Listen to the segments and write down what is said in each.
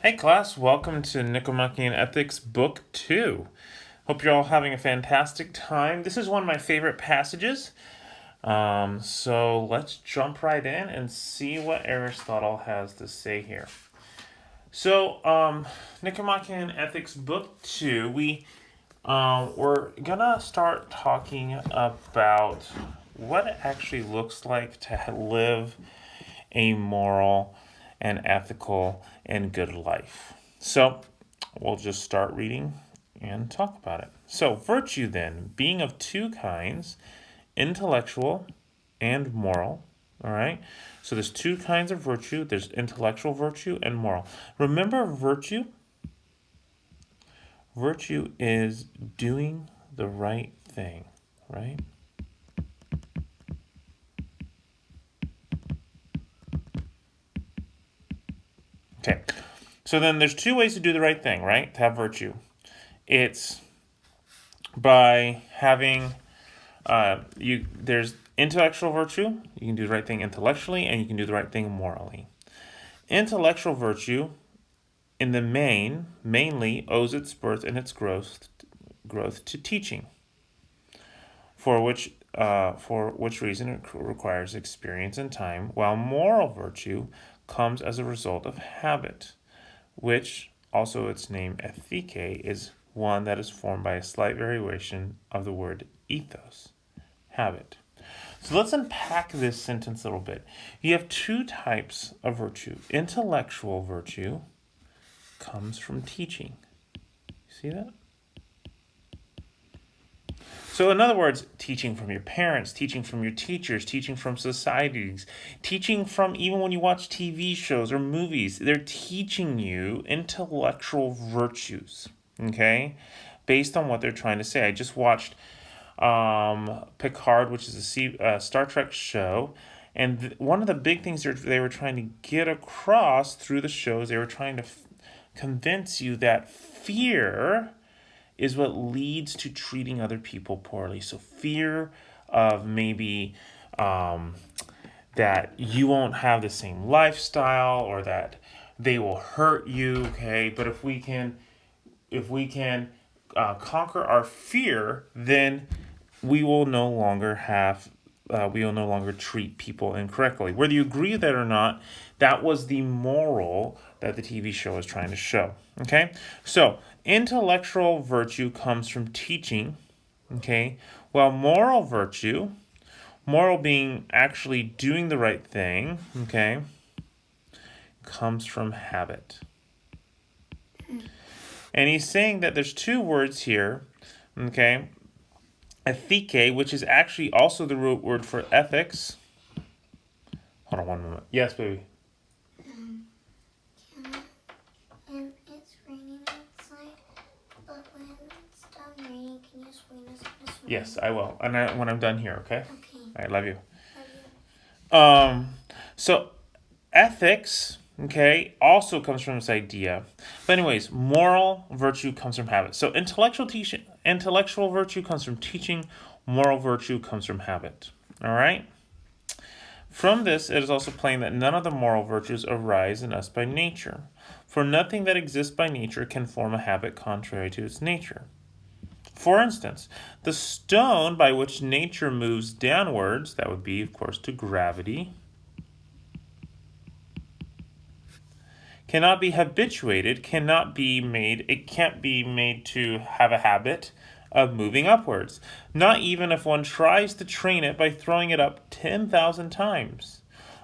Hey class, welcome to Nicomachean Ethics Book 2. Hope you're all having a fantastic time. This is one of my favorite passages. So let's jump right in and see what Aristotle has to say here. So, Nicomachean Ethics Book 2, we're gonna start talking about what it actually looks like to live a moral and ethical and good life. So we'll just start reading and talk about it. So, virtue then, being of two kinds, intellectual and moral. All right. So there's two kinds of virtue. There's intellectual virtue and moral. Remember virtue? Virtue is doing the right thing, right? Okay. So then there's two ways to do the right thing, right? To have virtue. It's by having there's intellectual virtue. You can do the right thing intellectually, and you can do the right thing morally. Intellectual virtue, in the mainly owes its birth and its growth to teaching, for which reason it requires experience and time, while moral virtue comes as a result of habit, which also its name ethike is one that is formed by a slight variation of the word ethos, habit. So let's unpack this sentence a little bit. You have two types of virtue. Intellectual virtue comes from teaching. You see that? So, in other words, teaching from your parents, teaching from your teachers, teaching from societies, teaching from even when you watch TV shows or movies, they're teaching you intellectual virtues, okay, based on what they're trying to say. I just watched Picard, which is a Star Trek show. And one of the big things they were trying to get across through the shows, they were trying to convince you that fear is what leads to treating other people poorly. So fear of maybe that you won't have the same lifestyle or that they will hurt you. Okay, but if we can conquer our fear, then we will no longer have we will no longer treat people incorrectly. Whether you agree with that or not, that was the moral that the TV show was trying to show. Okay, so intellectual virtue comes from teaching. Okay, while moral being actually doing the right thing, okay, comes from habit. And he's saying that there's two words here, okay, ethike, which is actually also the root word for ethics. Hold on one moment. Yes, baby. It's raining outside, but when it's done raining, can you swing us on a swing? Yes, I will. And when I'm done here, okay? Okay. I love you. Love you. So ethics, okay, also comes from this idea. But anyways, moral virtue comes from habit. So intellectual virtue comes from teaching, moral virtue comes from habit. All right? From this, it is also plain that none of the moral virtues arise in us by nature. For nothing that exists by nature can form a habit contrary to its nature. For instance, the stone by which nature moves downwards, that would be, of course, to gravity, cannot be habituated, it can't be made to have a habit of moving upwards, not even if one tries to train it by throwing it up 10,000 times.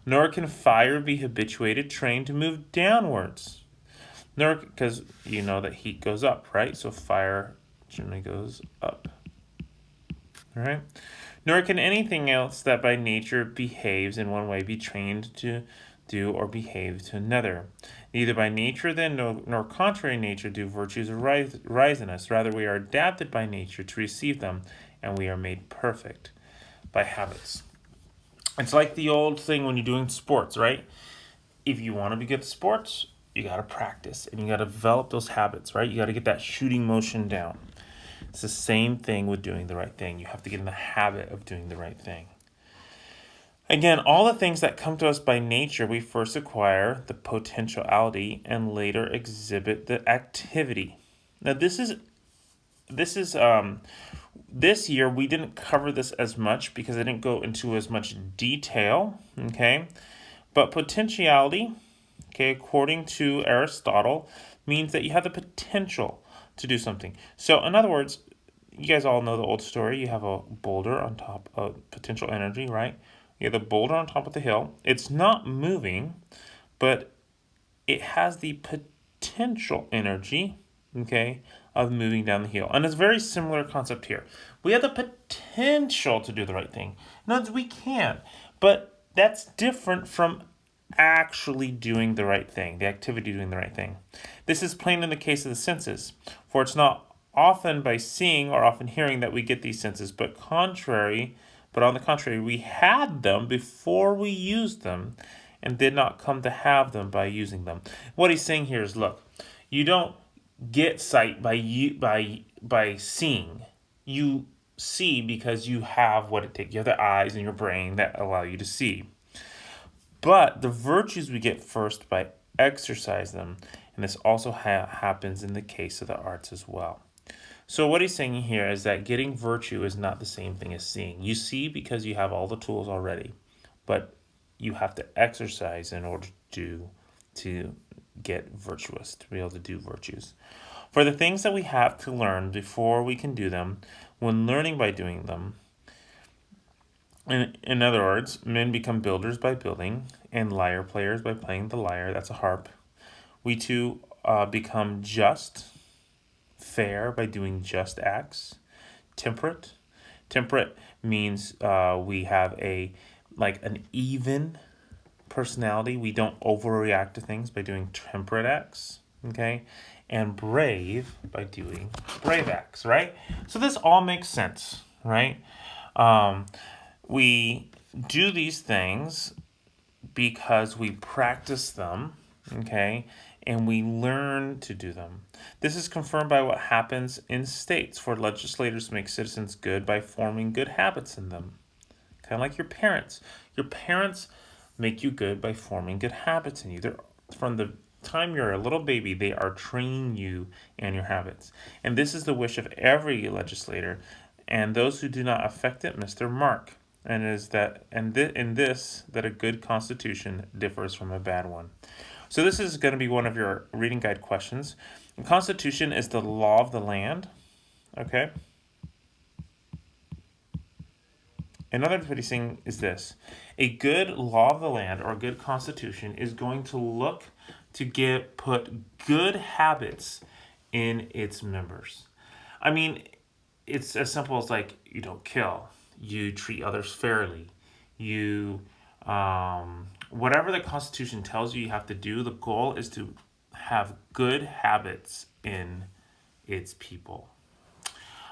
Nor can fire be habituated, trained to move downwards. Nor, because you know that heat goes up, right? So fire generally goes up. All right? Nor can anything else that by nature behaves in one way be trained to do or behave to another. Neither by nature then nor contrary nature do virtues arise in us. Rather, we are adapted by nature to receive them, and we are made perfect by habits. It's like the old thing when you're doing sports, right? If you want to be good at sports, you got to practice and you got to develop those habits, right? You got to get that shooting motion down. It's the same thing with doing the right thing. You have to get in the habit of doing the right thing. Again, all the things that come to us by nature, we first acquire the potentiality and later exhibit the activity. Now, this year we didn't cover this as much because I didn't go into as much detail. Okay, but potentiality, okay, according to Aristotle, means that you have the potential to do something. So, in other words, you guys all know the old story. You have a boulder on top of potential energy, right? You have the boulder on top of the hill. It's not moving, but it has the potential energy, okay, of moving down the hill. And it's a very similar concept here. We have the potential to do the right thing. In other words, we can, but that's different from actually doing the right thing, the activity doing the right thing. This is plain in the case of the senses, for it's not often by seeing or often hearing that we get these senses, but on the contrary, we had them before we used them and did not come to have them by using them. What he's saying here is, look, you don't get sight by seeing. You see because you have what it takes. You have the eyes in your brain that allow you to see. But the virtues we get first by exercise them, and this also happens in the case of the arts as well. So what he's saying here is that getting virtue is not the same thing as seeing. You see because you have all the tools already, but you have to exercise in order to get virtuous, to be able to do virtues. For the things that we have to learn before we can do them, when learning by doing them, in other words, men become builders by building, and lyre players by playing the lyre, that's a harp. We too become just, fair by doing just acts. Temperate means we have an even personality. We don't overreact to things by doing temperate acts. Okay, and brave by doing brave acts. Right. So this all makes sense. Right. We do these things because we practice them. Okay. And we learn to do them. This is confirmed by what happens in states, for legislators make citizens good by forming good habits in them. Kind of like your parents. Your parents make you good by forming good habits in you. From the time you're a little baby, they are training you and your habits. And this is the wish of every legislator, and those who do not affect it miss their mark. And it is that a good constitution differs from a bad one. So this is going to be one of your reading guide questions. The Constitution is the law of the land. Okay. Another what he's saying is this: a good law of the land or a good constitution is going to look to put good habits in its members. I mean, it's as simple as like you don't kill, you treat others fairly, you whatever the Constitution tells you have to do, the goal is to have good habits in its people.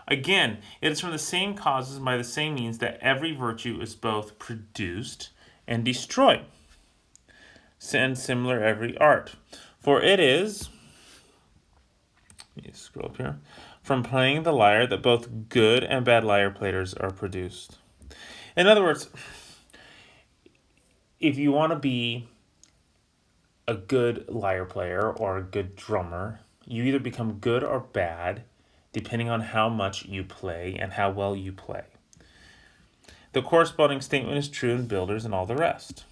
Again, it is from the same causes and by the same means that every virtue is both produced and destroyed. And similar every art. For it is, let me scroll up here, from playing the lyre that both good and bad lyre players are produced. In other words, if you want to be a good lyre player or a good drummer, you either become good or bad depending on how much you play and how well you play. The corresponding statement is true in builders and all the rest.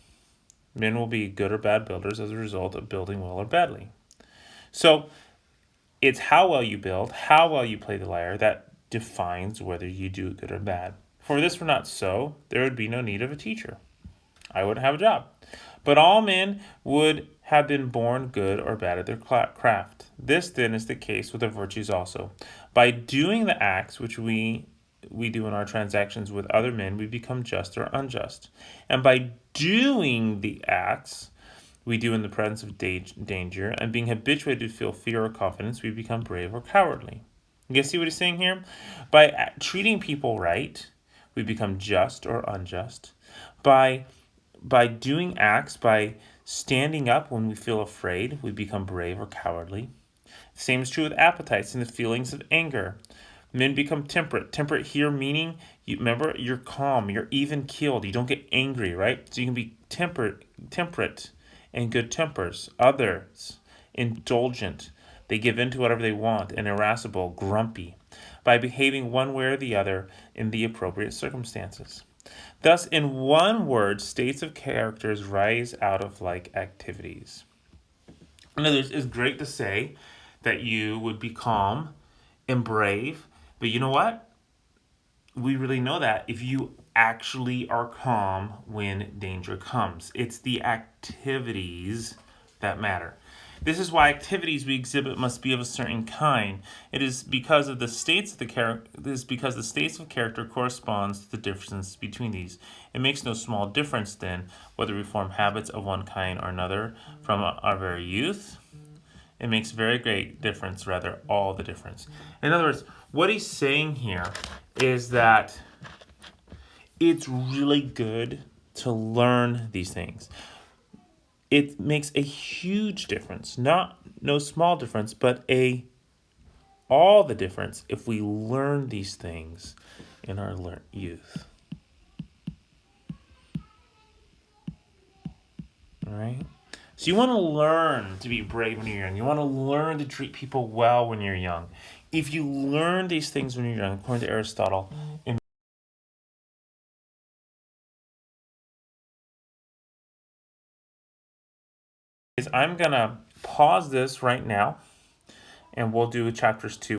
Men will be good or bad builders as a result of building well or badly. So it's how well you build, how well you play the lyre that defines whether you do good or bad. For this were not so, there would be no need of a teacher. I wouldn't have a job. But all men would have been born good or bad at their craft. This then is the case with the virtues also. By doing the acts which we do in our transactions with other men, we become just or unjust. And by doing the acts we do in the presence of danger, and being habituated to feel fear or confidence, we become brave or cowardly. You guys see what he's saying here? By treating people right, we become just or unjust. By doing acts, by standing up when we feel afraid, we become brave or cowardly. The same is true with appetites and the feelings of anger. Men become temperate. Temperate here meaning, remember, you're calm, you're even keeled, you don't get angry, right? So you can be temperate and good tempers. Others, indulgent. They give in to whatever they want, and irascible, grumpy, by behaving one way or the other in the appropriate circumstances. Thus, in one word, states of characters rise out of like activities. In other words, it's great to say that you would be calm and brave, but you know what? We really know that if you actually are calm when danger comes. It's the activities that matter. This is why activities we exhibit must be of a certain kind. It is because of the states of the character. This is because the states of character corresponds to the difference between these. It makes no small difference then whether we form habits of one kind or another from our very youth. It makes very great difference, rather all the difference. In other words, what he's saying here is that it's really good to learn these things. It makes a huge difference, not no small difference, but all the difference if we learn these things in our youth. All right? So you want to learn to be brave when you're young. You want to learn to treat people well when you're young. If you learn these things when you're young, according to Aristotle, I'm going to pause this right now and we'll do chapters 2.